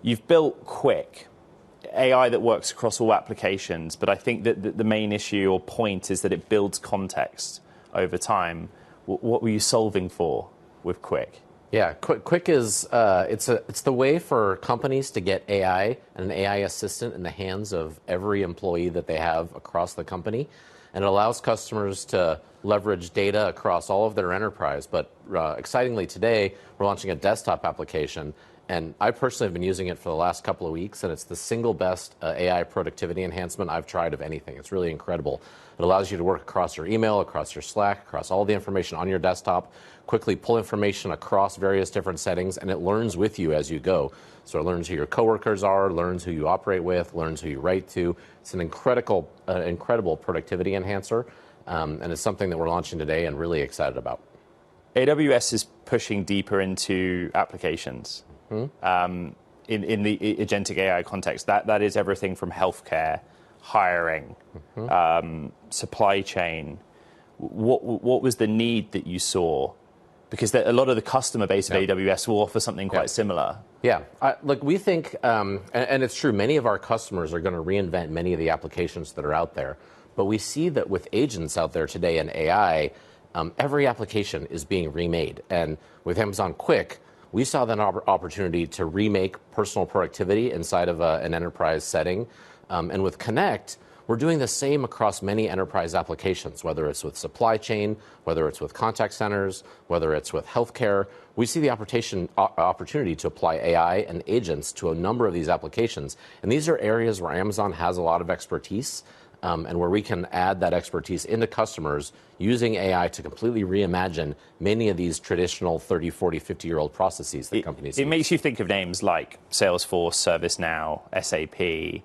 You've built Quick, AI that works across all applications, but I think that the main issue or point is that it builds context over time. What were you solving for with Quick? Yeah, Quick is it's the way for companies to get AI and an AI assistant in the hands of every employee that they have across the company, and it allows customers to leverage data across all of their enterprise. But excitingly today, we're launching a desktop application, and I personally have been using it for the last couple of weeks, and it's the single best AI productivity enhancement I've tried of anything. It's really incredible. It allows you to work across your email, across your Slack, across all the information on your desktop, quickly pull information across various different settings, and it learns with you as you go. So it learns who your coworkers are, learns who you operate with, learns who you write to. It's an incredible productivity enhancer, and it's something that we're launching today and really excited about. AWS is pushing deeper into applications. In the agentic AI context. That is everything from healthcare, hiring, supply chain. What was the need that you saw? Because a lot of the customer base of AWS will offer something quite similar. Yeah, look, we think, and it's true, many of our customers are going to reinvent many of the applications that are out there. But we see that with agents out there today and AI, every application is being remade. And with Amazon Quick, we saw that opportunity to remake personal productivity inside of an enterprise setting. And with Connect, we're doing the same across many enterprise applications, whether it's with supply chain, whether it's with contact centers, whether it's with healthcare. We see the opportunity to apply AI and agents to a number of these applications. And these are areas where Amazon has a lot of expertise, and where we can add that expertise into customers using AI to completely reimagine many of these traditional 30, 40, 50-year-old processes that companies use. It makes you think of names like Salesforce, ServiceNow, SAP,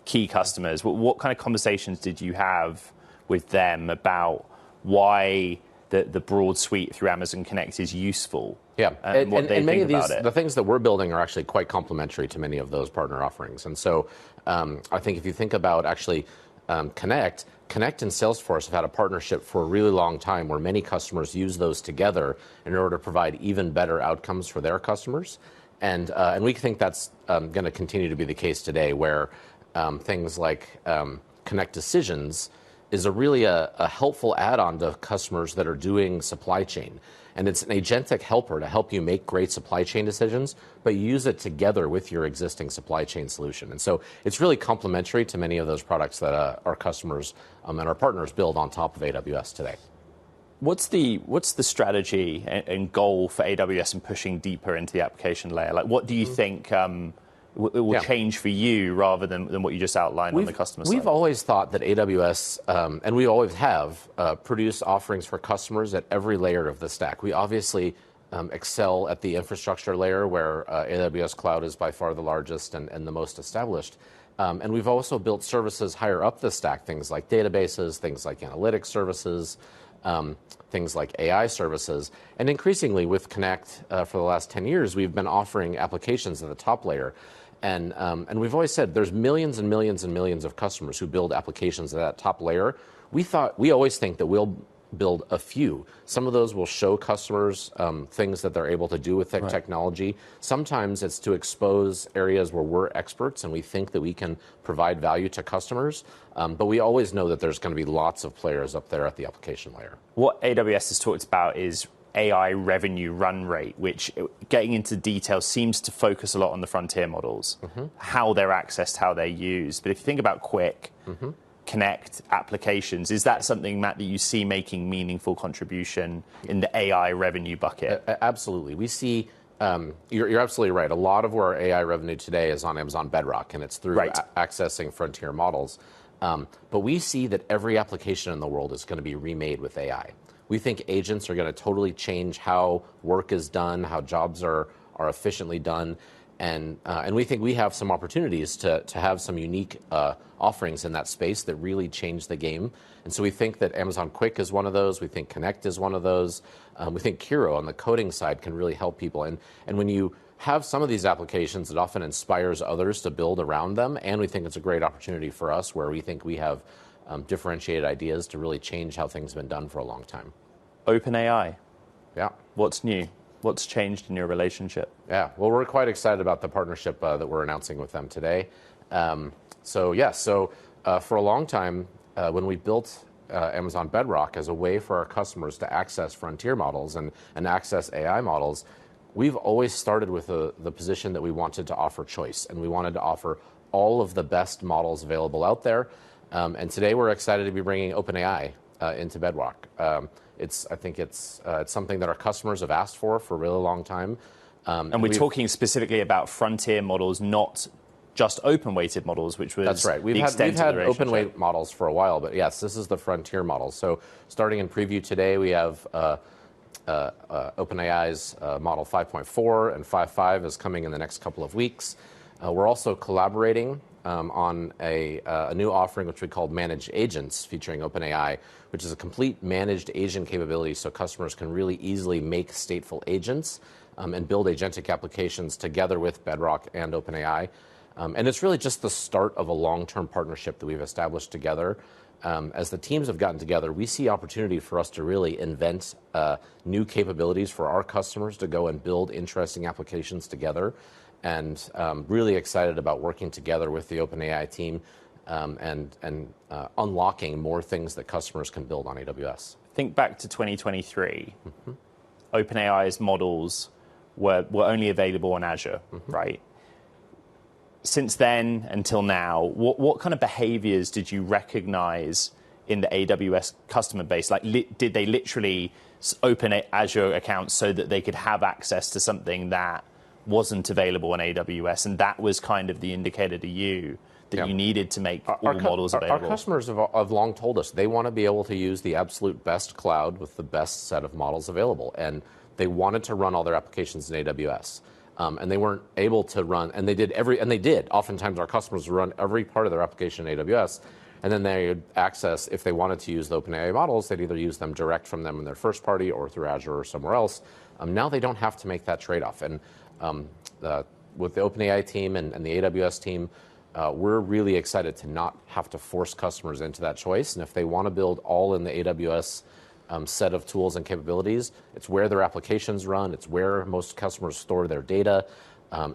key customers. What kind of conversations did you have with them about why the broad suite through Amazon Connect is useful? Yeah, and what they many think about it. The things that we're building are actually quite complementary to many of those partner offerings. And so I think if you think about actually Connect and Salesforce have had a partnership for a really long time where many customers use those together in order to provide even better outcomes for their customers. And we think that's going to continue to be the case today, where things like Connect Decisions is really a helpful add-on to customers that are doing supply chain. And it's an agentic helper to help you make great supply chain decisions, but you use it together with your existing supply chain solution. And so it's really complementary to many of those products that our customers and our partners build on top of AWS today. What's the strategy and goal for AWS in pushing deeper into the application layer? Like, what do you think it will change for you rather than what you just outlined on the customer side? We've always thought that AWS, and we always have, produced offerings for customers at every layer of the stack. We obviously excel at the infrastructure layer, where AWS Cloud is by far the largest and the most established. And we've also built services higher up the stack, things like databases, things like analytics services, things like AI services. And increasingly with Connect, for the last 10 years, we've been offering applications at the top layer. And we've always said there's millions and millions and millions of customers who build applications at that top layer. We always think that we'll build a few. Some of those will show customers things that they're able to do with technology. Sometimes it's to expose areas where we're experts and we think that we can provide value to customers. But we always know that there's going to be lots of players up there at the application layer. What AWS has talked about is AI revenue run rate, which, getting into detail, seems to focus a lot on the frontier models, how they're accessed, how they're used. But if you think about Quick, Connect applications, is that something, Matt, that you see making meaningful contribution in the AI revenue bucket? Absolutely. We see, you're absolutely right. A lot of our AI revenue today is on Amazon Bedrock, and it's through accessing frontier models. But we see that every application in the world is going to be remade with AI. We think agents are going to totally change how work is done, how jobs are efficiently done. And we think we have some opportunities to have some unique offerings in that space that really change the game. And so we think that Amazon Quick is one of those. We think Connect is one of those. We think Kiro on the coding side can really help people. And when you have some of these applications, it often inspires others to build around them. And we think it's a great opportunity for us, where we think we have differentiated ideas to really change how things have been done for a long time. OpenAI. Yeah. What's new? What's changed in your relationship? Yeah, well, we're quite excited about the partnership that we're announcing with them today. For a long time, when we built Amazon Bedrock as a way for our customers to access frontier models and access AI models, we've always started with the position that we wanted to offer choice, and we wanted to offer all of the best models available out there. And today we're excited to be bringing OpenAI into Bedrock. I think it's something that our customers have asked for a really long time. And we're talking specifically about frontier models, not just open-weighted models, which was that's right. We've had open-weight models for a while, but yes, this is the frontier model. So starting in preview today, we have OpenAI's Model 5.4, and 5.5 is coming in the next couple of weeks. We're also collaborating on a new offering which we call Managed Agents, featuring OpenAI, which is a complete managed agent capability, so customers can really easily make stateful agents and build agentic applications together with Bedrock and OpenAI. And it's really just the start of a long-term partnership that we've established together. As the teams have gotten together, we see opportunity for us to really invent new capabilities for our customers to go and build interesting applications together. And really excited about working together with the OpenAI team and unlocking more things that customers can build on AWS. Think back to 2023. OpenAI's models were only available on Azure, right? Since then until now, what kind of behaviors did you recognize in the AWS customer base? Like, did they literally open Azure accounts so that they could have access to something that wasn't available on AWS, and that was kind of the indicator to you that you needed to make all models available? Our customers have long told us they want to be able to use the absolute best cloud with the best set of models available, and they wanted to run all their applications in AWS. And they weren't able to run, and they did. Oftentimes, our customers would run every part of their application in AWS, and then they would access, if they wanted to use the OpenAI models, they'd either use them direct from them in their first party or through Azure or somewhere else. Now they don't have to make that trade-off. And with the OpenAI team and the AWS team, we're really excited to not have to force customers into that choice. And if they want to build all in the AWS set of tools and capabilities, it's where their applications run, it's where most customers store their data,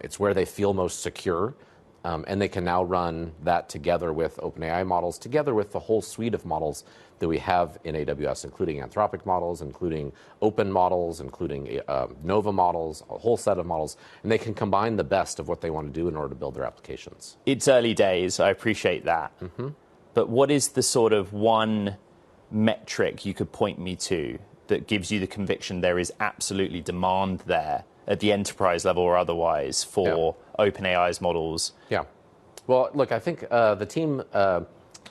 it's where they feel most secure, and they can now run that together with OpenAI models, together with the whole suite of models that we have in AWS, including Anthropic models, including open models, including Nova models, a whole set of models, and they can combine the best of what they want to do in order to build their applications. It's early days, I appreciate that. But what is the sort of one metric you could point me to that gives you the conviction there is absolutely demand there at the enterprise level or otherwise for OpenAI's models? Yeah. Well, look, I think the team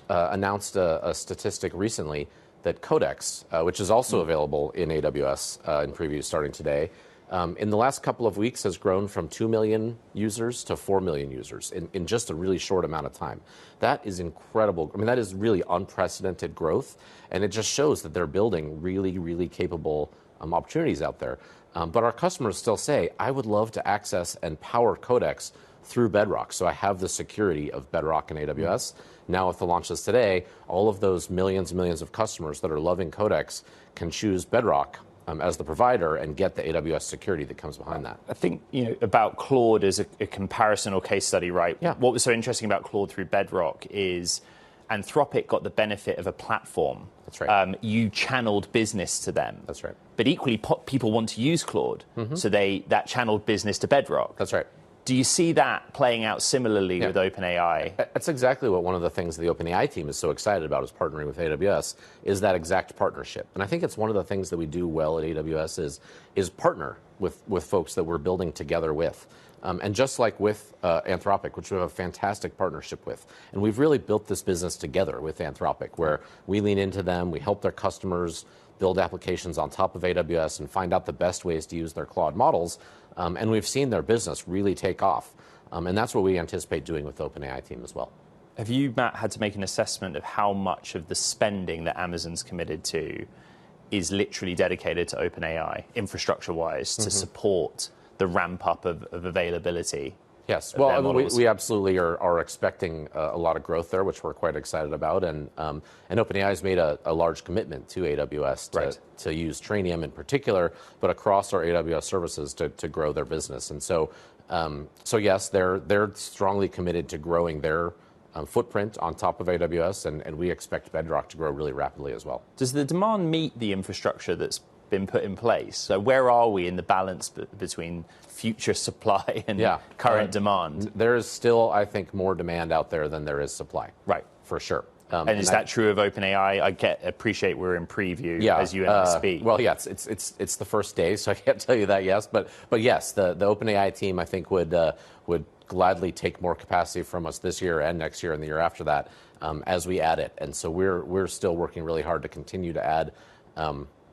announced a statistic recently that Codex, which is also available in AWS in preview starting today, in the last couple of weeks has grown from 2 million users to 4 million users in just a really short amount of time. That is incredible. I mean, that is really unprecedented growth, and it just shows that they're building really, really capable opportunities out there. But our customers still say, I would love to access and power Codex through Bedrock, so I have the security of Bedrock and AWS. Now with the launches today, all of those millions and millions of customers that are loving Codex can choose Bedrock as the provider and get the AWS security that comes behind that. I think about Claude as a comparison or case study, right? Yeah. What was so interesting about Claude through Bedrock is Anthropic got the benefit of a platform. That's right. You channeled business to them. That's right. But equally, people want to use Claude, so that channeled business to Bedrock. That's right. Do you see that playing out similarly with OpenAI? That's exactly what one of the things the OpenAI team is so excited about is partnering with AWS, is that exact partnership. And I think it's one of the things that we do well at AWS is partner with folks that we're building together with. And just like with Anthropic, which we have a fantastic partnership with. And we've really built this business together with Anthropic, where we lean into them, we help their customers build applications on top of AWS and find out the best ways to use their Claude models. And we've seen their business really take off. And that's what we anticipate doing with the OpenAI team as well. Have you, Matt, had to make an assessment of how much of the spending that Amazon's committed to is literally dedicated to OpenAI, infrastructure-wise, to support the ramp-up of availability? Yes, of well, their I mean, models? we absolutely are expecting a lot of growth there, which we're quite excited about. And OpenAI has made a large commitment to AWS to use Trainium in particular, but across our AWS services to grow their business. And so yes, they're strongly committed to growing their footprint on top of AWS, and we expect Bedrock to grow really rapidly as well. Does the demand meet the infrastructure that's been put in place? So where are we in the balance between future supply and current demand? There is still, I think, more demand out there than there is supply. Right. For sure. And is that true of OpenAI? Appreciate we're in preview as you and I speak. Well, yes, it's the first day, so I can't tell you that, yes. But yes, the OpenAI team, I think, would gladly take more capacity from us this year and next year and the year after that as we add it. And so we're still working really hard to continue to add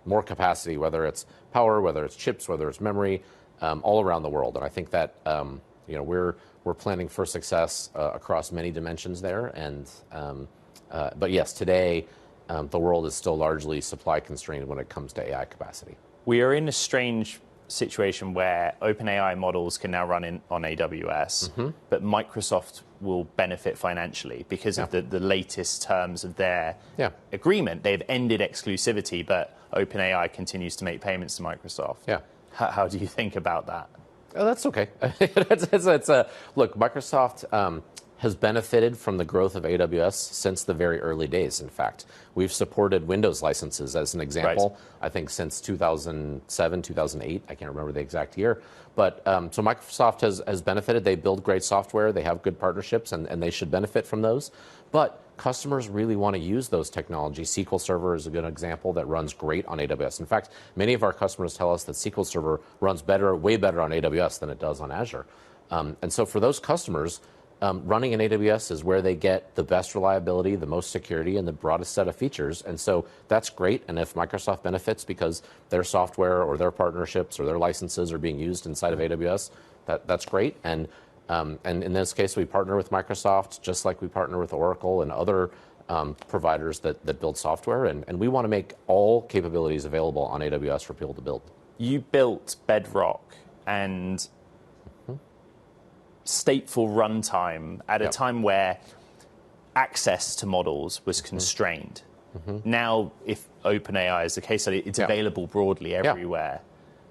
more capacity, whether it's power, whether it's chips, whether it's memory, all around the world. And I think that we're planning for success across many dimensions there. And but yes, today the world is still largely supply constrained when it comes to AI capacity. We are in a strange situation where OpenAI models can now run on AWS, but Microsoft will benefit financially because of the latest terms of their agreement. They've ended exclusivity, but OpenAI continues to make payments to Microsoft. Yeah. How do you think about that? Oh, that's okay. Look, Microsoft has benefited from the growth of AWS since the very early days, in fact. We've supported Windows licenses, as an example, I think since 2007, 2008. I can't remember the exact year. But so Microsoft has benefited. They build great software. They have good partnerships, and they should benefit from those. But customers really want to use those technologies. SQL Server is a good example that runs great on AWS. In fact, many of our customers tell us that SQL Server runs way better on AWS than it does on Azure. And so for those customers, running in AWS is where they get the best reliability, the most security, and the broadest set of features. And so that's great. And if Microsoft benefits because their software or their partnerships or their licenses are being used inside of AWS, that's great. And in this case, we partner with Microsoft, just like we partner with Oracle and other providers that build software. And we want to make all capabilities available on AWS for people to build. You built Bedrock and stateful runtime at a time where access to models was constrained. Now, if OpenAI is the case study, it's available broadly everywhere.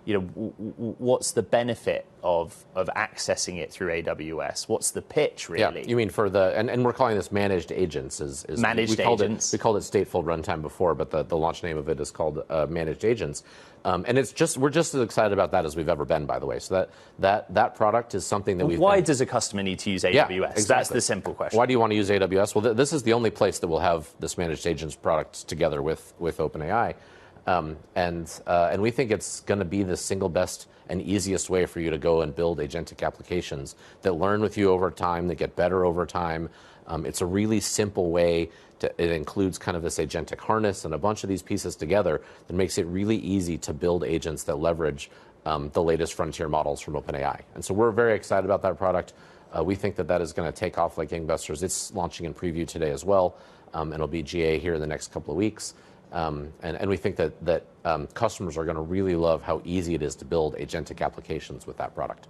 You know, what's the benefit of accessing it through AWS? What's the pitch, really? Yeah, you mean for and we're calling this managed agents. Managed agents. We called it stateful runtime before, but the launch name of it is called managed agents. And we're just as excited about that as we've ever been, by the way. So that product is something that Why does a customer need to use AWS? Yeah, exactly. That's the simple question. Why do you want to use AWS? Well, this is the only place that will have this managed agents product together with OpenAI. And we think it's going to be the single best and easiest way for you to go and build agentic applications that learn with you over time, that get better over time. It's a really simple way. It includes kind of this agentic harness and a bunch of these pieces together that makes it really easy to build agents that leverage the latest frontier models from OpenAI. And so we're very excited about that product. We think that is going to take off like gangbusters. It's launching in preview today as well, and it'll be GA here in the next couple of weeks. And we think that customers are going to really love how easy it is to build agentic applications with that product.